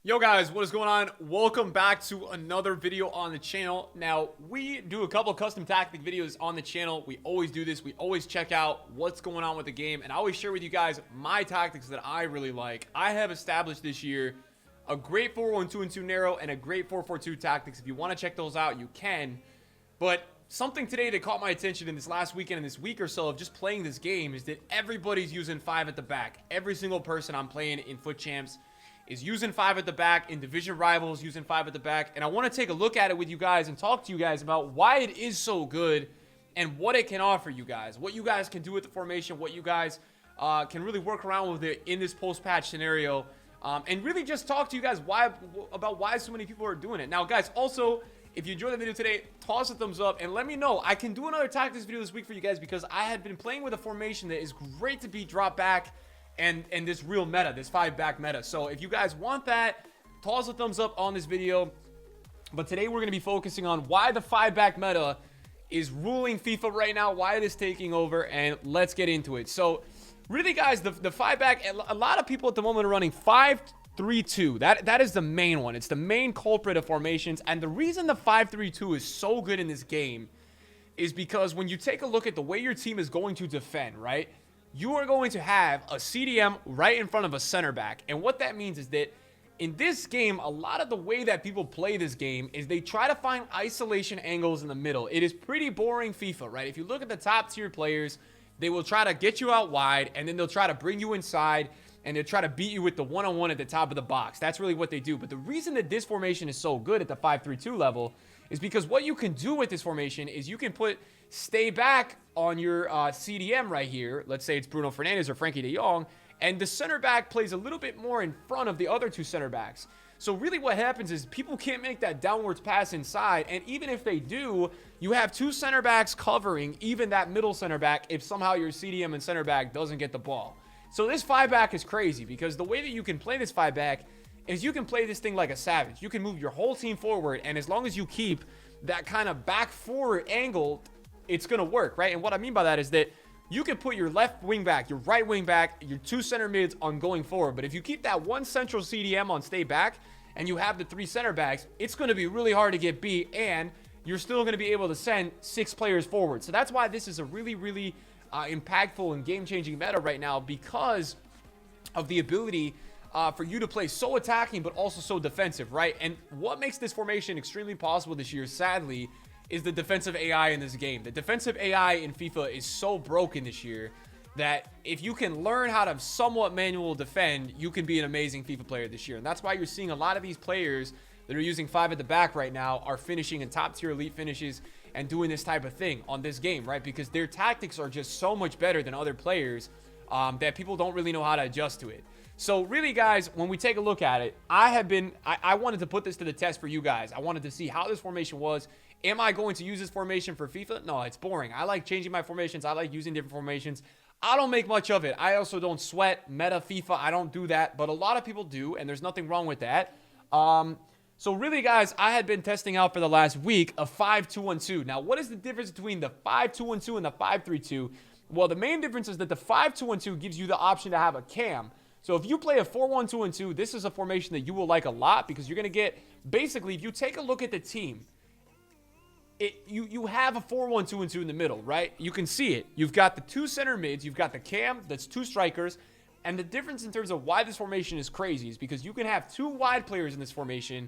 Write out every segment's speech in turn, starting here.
Yo guys, what is going on? Welcome back to another video on the channel. Now, we do a couple custom tactic videos on the channel. We always do this. We always check out what's going on with the game, and I always share with you guys my tactics that I really like. I have established this year a great 4-1-2-2 narrow and a great 4-4-2 tactics. If you want to check those out, you can. But something today that caught my attention in this last weekend and this week or so of just playing this game is that everybody's using 5 at the back. Every single person I'm playing in FUT Champs is using 5 at the back, in division rivals using 5 at the back, and I want to take a look at it with you guys and talk to you guys about why it is so good and what it can offer you guys, what you guys can do with the formation, what you guys can really work around with it in this post-patch scenario, and really just talk to you guys about why so many people are doing it. Now guys, also, if you enjoyed the video today, toss a thumbs up and let me know. I can do another tactics video this week for you guys because I had been playing with a formation that is great to be dropped back and this real meta, this 5-back meta. So if you guys want that, toss a thumbs up on this video. But today we're going to be focusing on why the 5-back meta is ruling FIFA right now, why it is taking over, and let's get into it. So really guys, the 5-back, a lot of people at the moment are running 5-3-2. That is the main one. It's the main culprit of formations, and the reason the 5-3-2 is so good in this game is because when you take a look at the way your team is going to defend, right? You are going to have a CDM right in front of a center back. And what that means is that in this game, a lot of the way that people play this game is they try to find isolation angles in the middle. It is pretty boring FIFA, right? If you look at the top tier players, they will try to get you out wide, and then they'll try to bring you inside, and they'll try to beat you with the one-on-one at the top of the box. That's really what they do. But the reason that this formation is so good at the 5-3-2 level is because what you can do with this formation is you can stay back on your CDM right here. Let's say it's Bruno Fernandes or Frankie de Jong, and the center back plays a little bit more in front of the other two center backs. So really what happens is people can't make that downwards pass inside, and even if they do, you have two center backs covering even that middle center back if somehow your CDM and center back doesn't get the ball. So this 5-back is crazy because the way that you can play this 5-back is you can play this thing like a savage. You can move your whole team forward, and as long as you keep that kind of back forward angle, it's going to work, right? And what I mean by that is that you can put your left wing back, your right wing back, your two center mids on going forward. But if you keep that one central CDM on stay back and you have the 3 center backs, it's going to be really hard to get beat, and you're still going to be able to send 6 players forward. So that's why this is a really, really impactful and game-changing meta right now, because of the ability for you to play so attacking but also so defensive, right? And what makes this formation extremely possible this year, sadly, is the defensive AI in this game. The defensive AI in FIFA is so broken this year that if you can learn how to somewhat manual defend, you can be an amazing FIFA player this year. And that's why you're seeing a lot of these players that are using 5 at the back right now are finishing in top tier elite finishes and doing this type of thing on this game, right? Because their tactics are just so much better than other players that people don't really know how to adjust to it. So really guys, when we take a look at it, I wanted to put this to the test for you guys. I wanted to see how this formation was. Am I going to use this formation for FIFA? No, it's boring. I like changing my formations. I like using different formations. I don't make much of it. I also don't sweat meta FIFA. I don't do that, but a lot of people do, and there's nothing wrong with that. So really, guys, I had been testing out for the last week a 5-2-1-2. Now, what is the difference between the 5-2-1-2 and the 5-3-2? Well, the main difference is that the 5-2-1-2 gives you the option to have a cam. So if you play a 4-1-2-1-2, this is a formation that you will like a lot because you're going to get, basically, if you take a look at the team, you have a 4-1-2-2 in the middle, right? You can see it. You've got the 2 center mids, you've got the cam, that's 2 strikers, and the difference in terms of why this formation is crazy is because you can have 2 wide players in this formation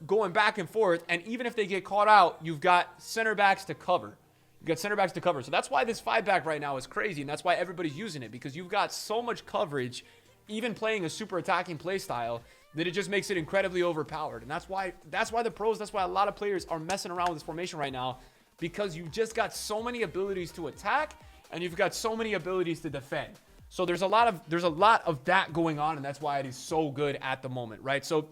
going back and forth, and even if they get caught out, you've got center backs to cover. You've got center backs to cover. So that's why this 5-back right now is crazy, and that's why everybody's using it, because you've got so much coverage, even playing a super attacking play style, that it just makes it incredibly overpowered. And that's why the pros, that's why a lot of players are messing around with this formation right now, because you've just got so many abilities to attack and you've got so many abilities to defend. So there's a lot of that going on, and that's why it is so good at the moment, right? So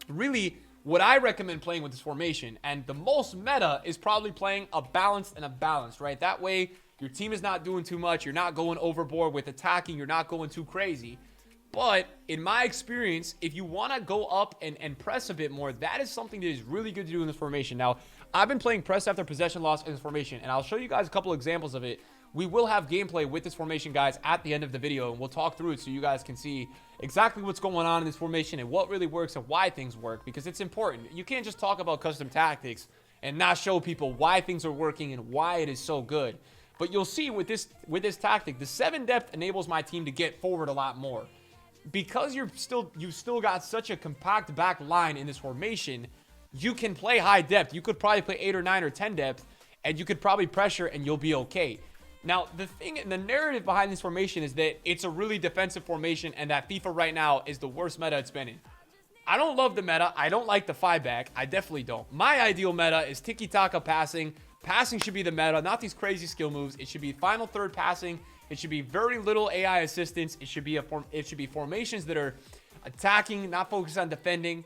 really what I recommend playing with this formation, and the most meta, is probably playing a balanced and a balanced, right? That way your team is not doing too much, you're not going overboard with attacking, you're not going too crazy. But in my experience, if you want to go up and press a bit more, that is something that is really good to do in this formation. Now, I've been playing press after possession loss in this formation, and I'll show you guys a couple examples of it we will have gameplay with this formation, guys, at the end of the video, and we'll talk through it so you guys can see exactly what's going on in this formation and what really works and why things work, because it's important. You can't just talk about custom tactics and not show people why things are working and why it is so good. But you'll see with this tactic, the 7 depth enables my team to get forward a lot more. Because you've still got such a compact back line in this formation, you can play high depth. You could probably play 8 or 9 or 10 depth, and you could probably pressure and you'll be okay. Now, the narrative behind this formation is that it's a really defensive formation and that FIFA right now is the worst meta it's been in. I don't love the meta. I don't like the 5-back. I definitely don't. My ideal meta is tiki-taka passing. Passing should be the meta, not these crazy skill moves. It should be final third passing. It should be very little AI assistance. It should be formations that are attacking, not focused on defending.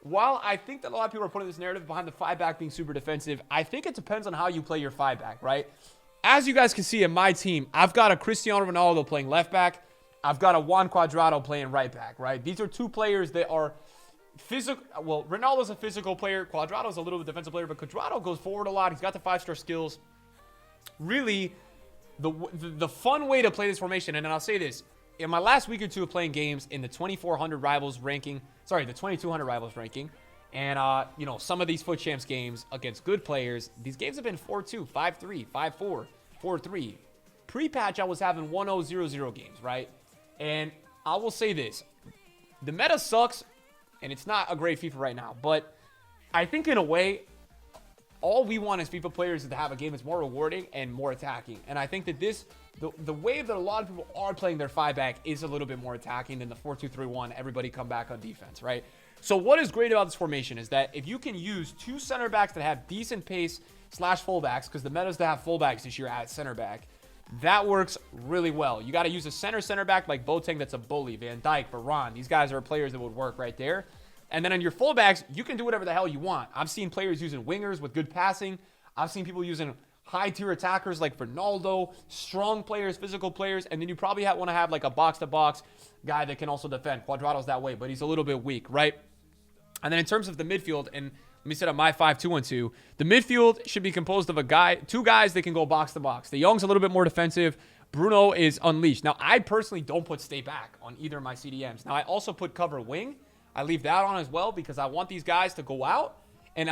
While I think that a lot of people are putting this narrative behind the 5-back being super defensive, I think it depends on how you play your 5-back, right? As you guys can see in my team, I've got a Cristiano Ronaldo playing left back. I've got a Juan Cuadrado playing right back, right? These are two players that are physical. Well, Ronaldo's a physical player. Cuadrado's a little bit defensive player, but Cuadrado goes forward a lot. He's got the 5-star skills. Really, the fun way to play this formation, and then I'll say this, in my last week or two of playing games in the 2400 rivals ranking, sorry, the 2200 rivals ranking, and you know, some of these FUT Champs games against good players, these games have been 4-2, 5-3, 5-4, 4-3. Pre-patch, I was having 1-0, 0-0 games, right? And I will say this, the meta sucks, and it's not a great FIFA right now, but I think in a way, all we want as FIFA players is to have a game that's more rewarding and more attacking. And I think that the way that a lot of people are playing their 5-back is a little bit more attacking than the 4-2-3-1, everybody come back on defense, right? So what is great about this formation is that if you can use 2 center backs that have decent pace / fullbacks, because the meta is to have fullbacks this year at center back, that works really well. You got to use a center back like Boateng that's a bully, Van Dijk, Varane. These guys are players that would work right there. And then on your fullbacks, you can do whatever the hell you want. I've seen players using wingers with good passing. I've seen people using high-tier attackers like Ronaldo, strong players, physical players, and then you probably want to have like a box-to-box guy that can also defend. Cuadrado's that way, but he's a little bit weak, right? And then in terms of the midfield, and let me set up my 5-2-1-2. The midfield should be composed of two guys that can go box-to-box. De Jong's a little bit more defensive. Bruno is unleashed. Now, I personally don't put stay back on either of my CDMs. Now, I also put cover wing. I leave that on as well because I want these guys to go out. And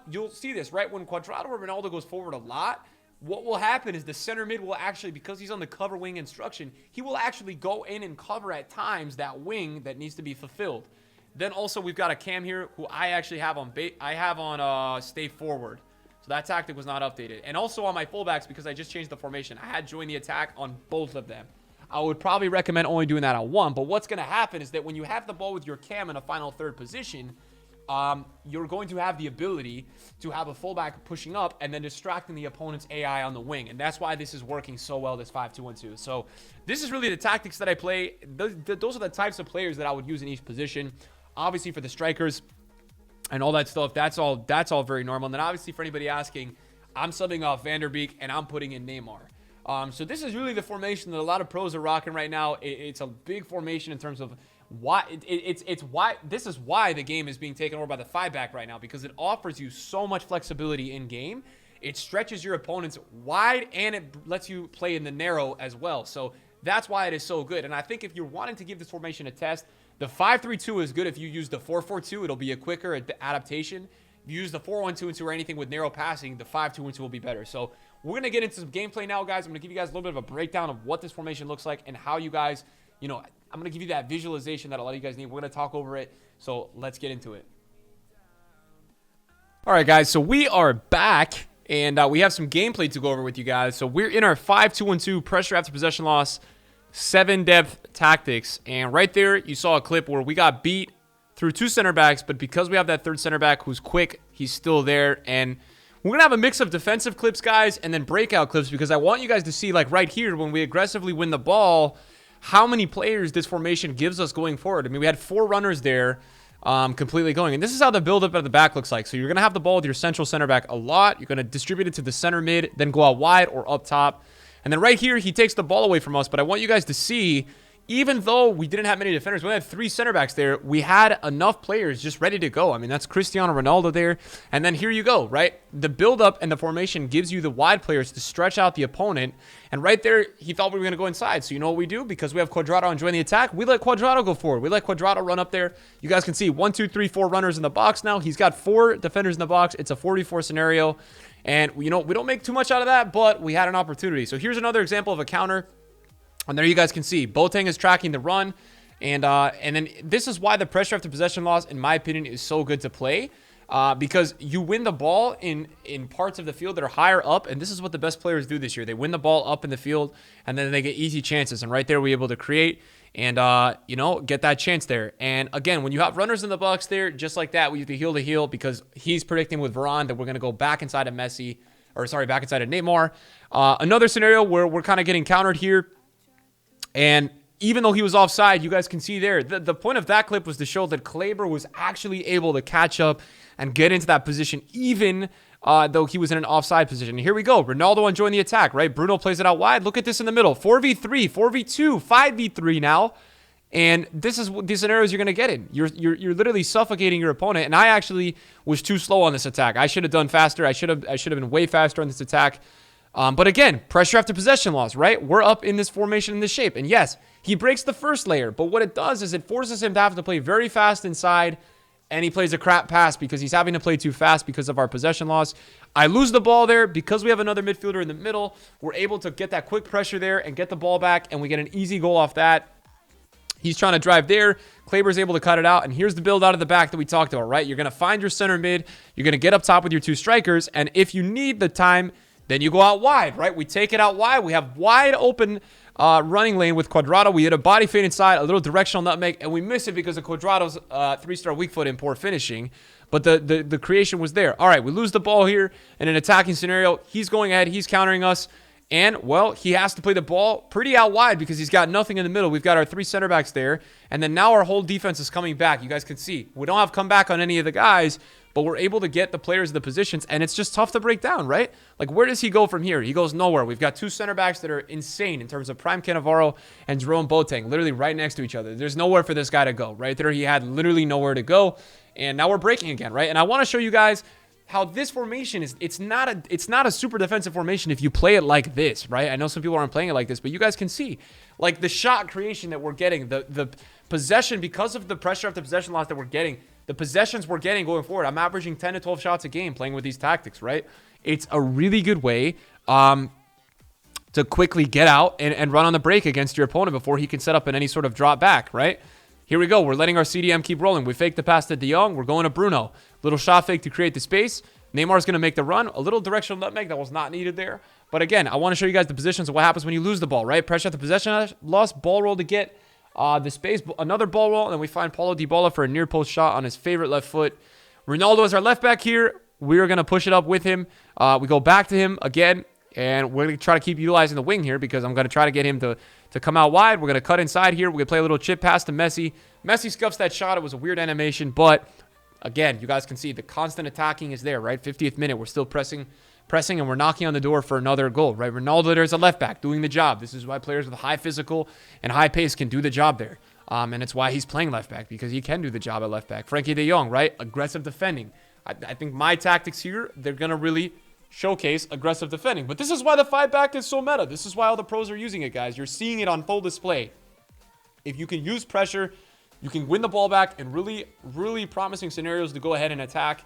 you'll see this, right? When Cuadrado or Ronaldo goes forward a lot, what will happen is the center mid will actually, because he's on the cover wing instruction, he will actually go in and cover at times that wing that needs to be fulfilled. Then also we've got a Cam here who I actually have on stay forward. So that tactic was not updated. And also on my fullbacks, because I just changed the formation, I had join the attack on both of them. I would probably recommend only doing that on one. But what's going to happen is that when you have the ball with your Cam in a final third position, you're going to have the ability to have a fullback pushing up and then distracting the opponent's AI on the wing. And that's why this is working so well, this 5-2-1-2. So this is really the tactics that I play. Those are the types of players that I would use in each position. Obviously for the strikers and all that stuff, that's all very normal. And then obviously for anybody asking, I'm subbing off Van der Beek and I'm putting in Neymar. So this is really the formation that a lot of pros are rocking right now. It's a big formation in terms of why this is why the game is being taken over by the 5-back right now, because it offers you so much flexibility in game. It stretches your opponents wide and it lets you play in the narrow as well. So that's why it is so good. And I think if you're wanting to give this formation a test, the 5-3-2 is good. If you use the 4-4-2, it'll be a quicker adaptation. If you use the 4-1-2-2 or anything with narrow passing, the 5-2-1-2 will be better. So we're going to get into some gameplay now, guys. I'm going to give you guys a little bit of a breakdown of what this formation looks like and how you guys, I'm going to give you that visualization that a lot of you guys need. We're going to talk over it. So let's get into it. All right, guys. So we are back and we have some gameplay to go over with you guys. So we're in our 5-2-1-2 pressure after possession loss, 7 depth tactics. And right there, you saw a clip where we got beat through 2 center backs, but because we have that third center back who's quick, he's still there. And we're going to have a mix of defensive clips, guys, and then breakout clips, because I want you guys to see, like right here, when we aggressively win the ball, how many players this formation gives us going forward. I mean, we had 4 runners there completely going. And this is how the buildup at the back looks like. So you're going to have the ball with your central center back a lot. You're going to distribute it to the center mid, then go out wide or up top. And then right here, he takes the ball away from us. But I want you guys to see, even though we didn't have many defenders, we had 3 center backs there. We had enough players just ready to go. I mean, that's Cristiano Ronaldo there. And then here you go, right? The build-up and the formation gives you the wide players to stretch out the opponent. And right there, he thought we were going to go inside. So you know what we do? Because we have Cuadrado enjoying the attack, we let Cuadrado go forward. We let Cuadrado run up there. You guys can see 1, 2, 3, 4 runners in the box now. He's got 4 defenders in the box. It's a 44 scenario. And, you know, we don't make too much out of that, but we had an opportunity. So here's another example of a counter. And there you guys can see Boateng is tracking the run. And then this is why the pressure after possession loss, in my opinion, is so good to play. Because you win the ball in parts of the field that are higher up. And this is what the best players do this year. They win the ball up in the field, and then they get easy chances. And right there, we're able to create and, you know, get that chance there. And again, when you have runners in the box there, just like that, we have to heel to heel because he's predicting with Varane that we're going to go back inside of Messi. Or sorry, back inside of Neymar. Another scenario where we're kind of getting countered here. And even though he was offside, you guys can see there, the point of that clip was to show that Kleber was actually able to catch up and get into that position, even though he was in an offside position. And here we go. Ronaldo enjoying the attack, right? Bruno plays it out wide. Look at this in the middle. 4v3, 4v2, 5v3 now. And this is the scenarios you're going to get in. You're literally suffocating your opponent. And I actually was too slow on this attack. I should have done faster. I should have been way faster on this attack. But again, pressure after possession loss, right? We're up in this formation in this shape. And yes, he breaks the first layer. But what it does is it forces him to have to play very fast inside. And he plays a crap pass because he's having to play too fast because of our possession loss. I lose the ball there because we have another midfielder in the middle. We're able to get that quick pressure there and get the ball back. And we get an easy goal off that. He's trying to drive there. Kleber's able to cut it out. And here's the build out of the back that we talked about, right? You're going to find your center mid. You're going to get up top with your 2 strikers. And if you need the time, then you go out wide, right? We take it out wide. We have wide open running lane with Cuadrado. We hit a body fade inside, a little directional nutmeg, and we miss it because of Cuadrado's 3-star weak foot and poor finishing. But the creation was there. All right, we lose the ball here in an attacking scenario. He's going ahead. He's countering us. And, well, he has to play the ball pretty out wide because he's got nothing in the middle. We've got our 3 center backs there. And then now our whole defense is coming back. You guys can see. We don't have comeback on any of the guys, but we're able to get the players in the positions, and it's just tough to break down, right? Like, where does he go from here? He goes nowhere. We've got 2 center backs that are insane in terms of Prime Cannavaro and Jerome Boateng, literally right next to each other. There's nowhere for this guy to go. Right there, he had literally nowhere to go, and now we're breaking again, right? And I want to show you guys how this formation is. It's not a super defensive formation if you play it like this, right? I know some people aren't playing it like this, but you guys can see, like, the shot creation that we're getting, the possession, because of the pressure of the possession loss that we're getting, the possessions we're getting going forward. I'm averaging 10 to 12 shots a game playing with these tactics, right? It's a really good way to quickly get out and run on the break against your opponent before he can set up in any sort of drop back, right? Here we go. We're letting our CDM keep rolling. We fake the pass to De Jong. We're going to Bruno. Little shot fake to create the space. Neymar's going to make the run. A little directional nutmeg that was not needed there. But again, I want to show you guys the positions of what happens when you lose the ball, right? Pressure at the possession loss, ball roll to get the space, another ball roll, and then we find Paulo Dybala for a near post shot on his favorite left foot. Ronaldo is our left back here. We're going to push it up with him. We go back to him again, and we're going to try to keep utilizing the wing here because I'm going to try to get him to come out wide. We're going to cut inside here. We're going to play a little chip pass to Messi. Messi scuffs that shot. It was a weird animation, but again, you guys can see the constant attacking is there, right? 50th minute, we're still pressing, and we're knocking on the door for another goal, right? Ronaldo there's a left back doing the job. This is why players with high physical and high pace can do the job there. And it's why he's playing left back, because he can do the job at left back. Frankie de Jong, right? Aggressive defending. I think my tactics here, they're going to really showcase aggressive defending. But this is why the 5-back is so meta. This is why all the pros are using it, guys. You're seeing it on full display. If you can use pressure, you can win the ball back in really, really promising scenarios to go ahead and attack.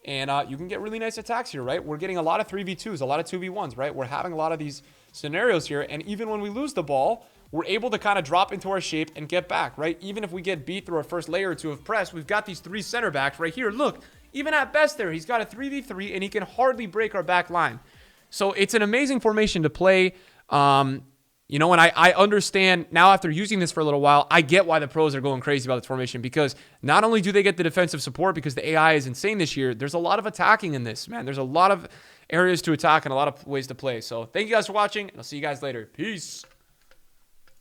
And you can get really nice attacks here, right? We're getting a lot of 3v2s, a lot of 2v1s, right? We're having a lot of these scenarios here. And even when we lose the ball, we're able to kind of drop into our shape and get back, right? Even if we get beat through our first layer or two of press, we've got these 3 center backs right here. Look, even at best there, he's got a 3v3 and he can hardly break our back line. So it's an amazing formation to play. You know, and I understand now after using this for a little while, I get why the pros are going crazy about this formation, because not only do they get the defensive support because the AI is insane this year, there's a lot of attacking in this, man. There's a lot of areas to attack and a lot of ways to play. So thank you guys for watching, and I'll see you guys later. Peace.